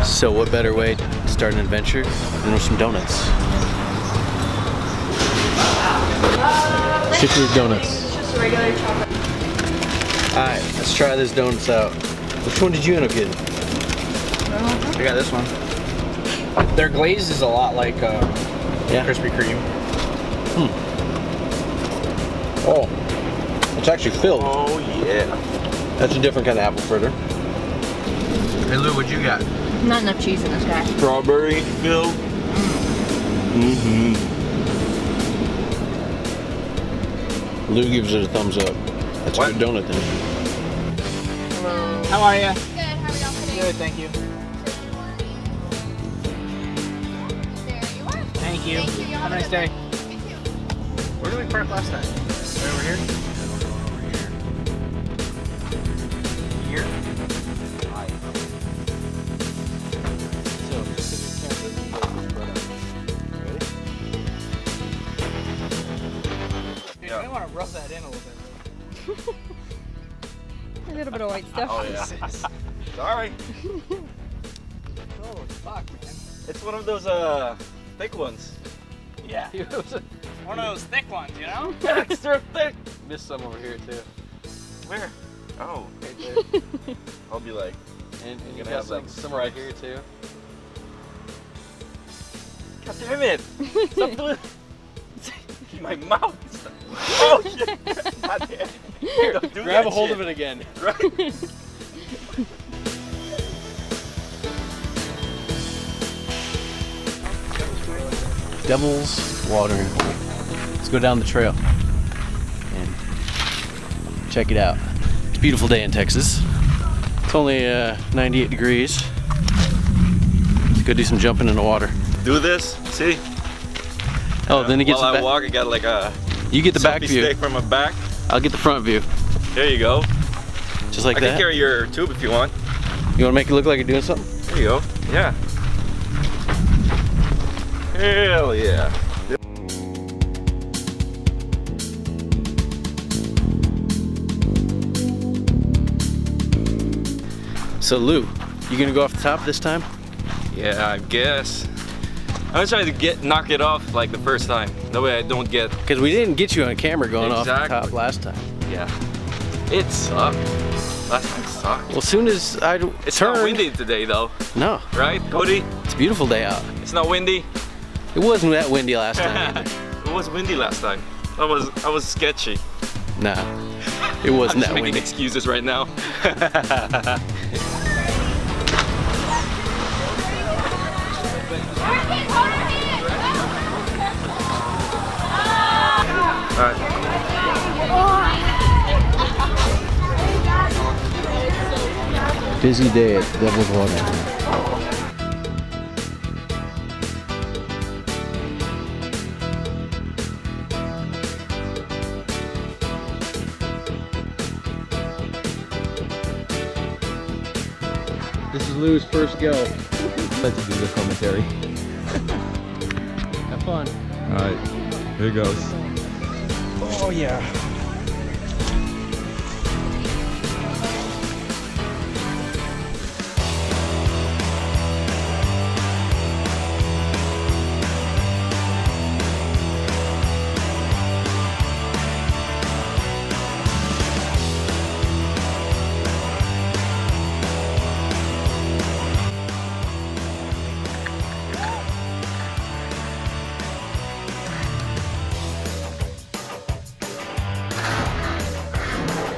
So what better way to start an adventure than with some donuts? Stick with donuts. It's just regular chocolate. Alright, let's try this donuts out. Which one did you end up getting? I got this one. Their glaze is a lot like Krispy Kreme. Oh, it's actually filled. Oh yeah. That's a different kind of apple fritter. Hey Lou, what'd you got? Not enough cheese in this guy. Strawberry filled. Lou gives it a thumbs up. That's What? a good donut then. Hello. How are you? Good, how are y'all today? Good, thank you. There you are. Thank you. Thank you, y'all Have a nice day. You too. Where did we park last time? Right over here? Here? You might want to rub that in a little bit. A little bit of white stuff. Oh yeah. Sorry. Oh, fuck, man. It's one of those thick ones. Yeah. One of those thick ones, you know? Extra thick. Missed some over here too. Where? Oh, Right there. I'll be like, And you Gonna got have, like, some right here too. God damn it! Stop doing my mouth. Oh shit! God damn. Here, Don't do grab that a hold shit. of it again. Right. Devil's Watering Hole. Let's go down the trail and check it out. It's a beautiful day in Texas. It's only 98 degrees. Let's go do some jumping in the water. Do this. See? Oh, then it gets While the I walk, I got like a You get the back selfie view. stick from my back. I'll get the front view. There you go. Just like I that. can carry your tube if you want. You want to make it look like you're doing something? There you go. Yeah. Hell yeah. So Lou, you gonna go off the top this time? Yeah, I guess. I'm gonna try to knock it off like the first time. That way I don't get. Because we didn't get you on camera going off the top Exactly. last time. Yeah. It sucked. Last time sucked. Well, as soon as I It's turned, not windy today though, No, right, Cody? it's a beautiful day out. It's not windy. It wasn't that windy last time either. It was windy last time. I was sketchy. Nah, it wasn't I'm just that making windy. excuses right now. All right. Busy day at Devil's Watering Hole. This is Lou's first go. Let's do the commentary. Have fun. Alright, here goes. Oh yeah.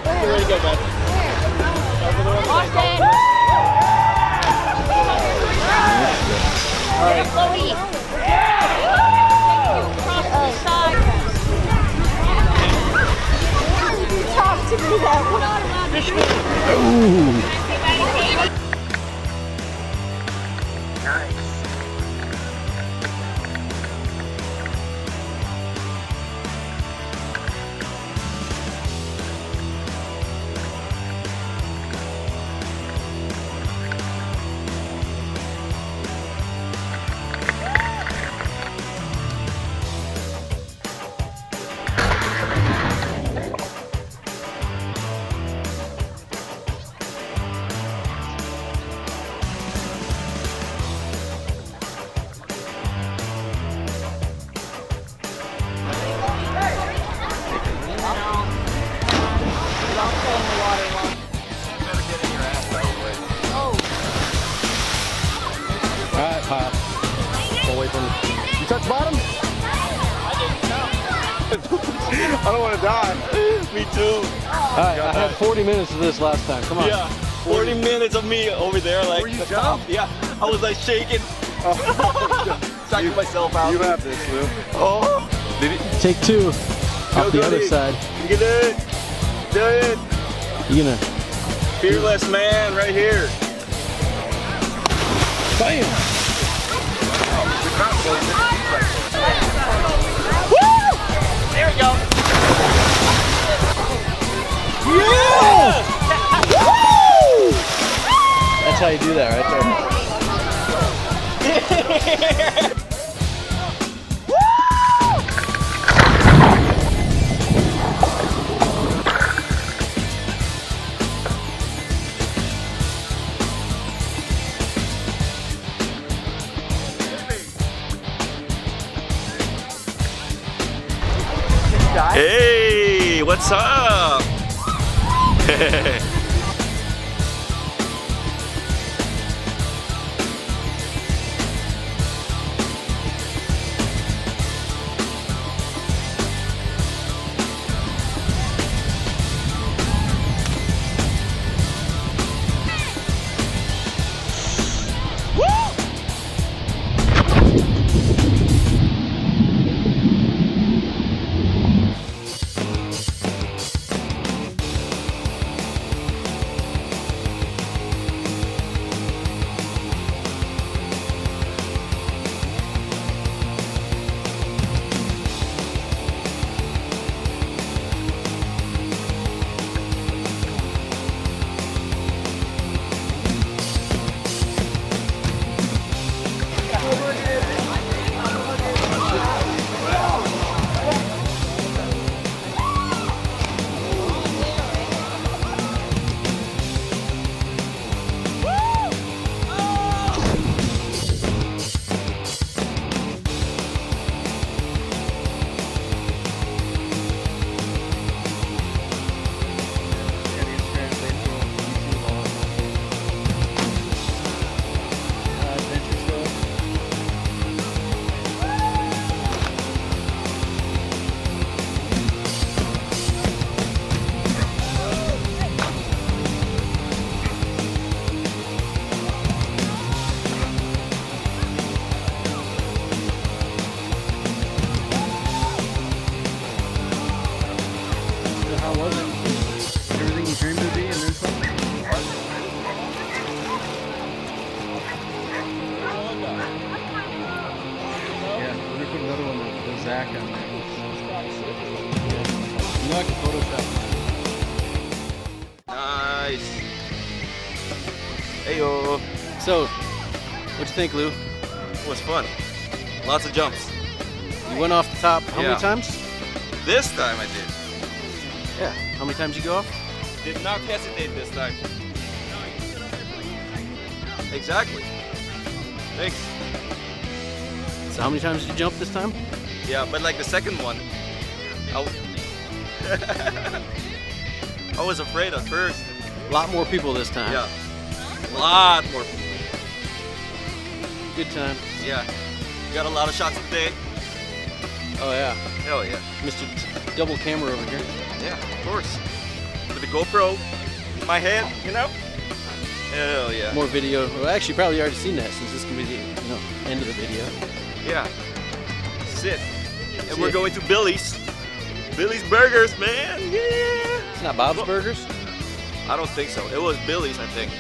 Ready to go, bud. Talk to me that way. Ooh. me too. Alright, I had 40 minutes of this last time. Come on. Yeah, 40 minutes of me over there, like the top. Yeah, I was like shaking. Psyching myself out. You have this, Lou. Oh, did it? Take 2 off the other side. You get it. Do it. You gonna Fearless man right here. bam! There we go. Yeah! That's how you do that right there. Hey, what's up? How was it? Everything you dreamed to be and then some? Yeah, we're gonna put another one with Zack on there. You know I can Photoshop. Nice. Heyo. So, what'd you think, Lou? It was fun. Lots of jumps. You went off the top how Yeah. many times? This time I did. Yeah. How many times you go off? Did not hesitate this time. Exactly. Thanks. So how many times did you jump this time? Yeah, but like the second one, I was afraid at first. A lot more people this time. Yeah. A lot more people. Good time. Yeah. Got a lot of shots today. Oh yeah. Hell yeah. Mr. Double camera over here. Yeah, of course. With the GoPro in my hand, you know? Hell yeah. More video. Well, actually, probably already seen that since this can be the end of the video. Yeah. Sit. And we're going to Billy's. Billy's Burgers, man. Yeah. It's not Bob's Burgers. I don't think so. It was Billy's, I think.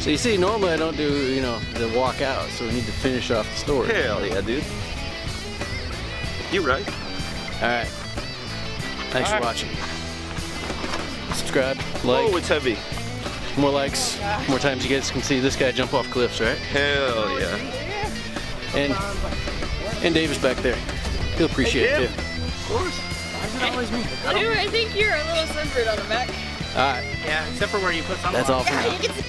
So you see, normally I don't do the walk out, so we need to finish off the story. Hell yeah, dude. You right. All right. Thanks for watching. Subscribe, like, Oh, it's heavy. more likes, more times you guys can see this guy jump off cliffs, right? Hell yeah. And Dave is back there. He'll appreciate it too. Of course. Lou, I think you're a little sunburned on the back. All right. Yeah, except for where you put some. That's all for now. You can see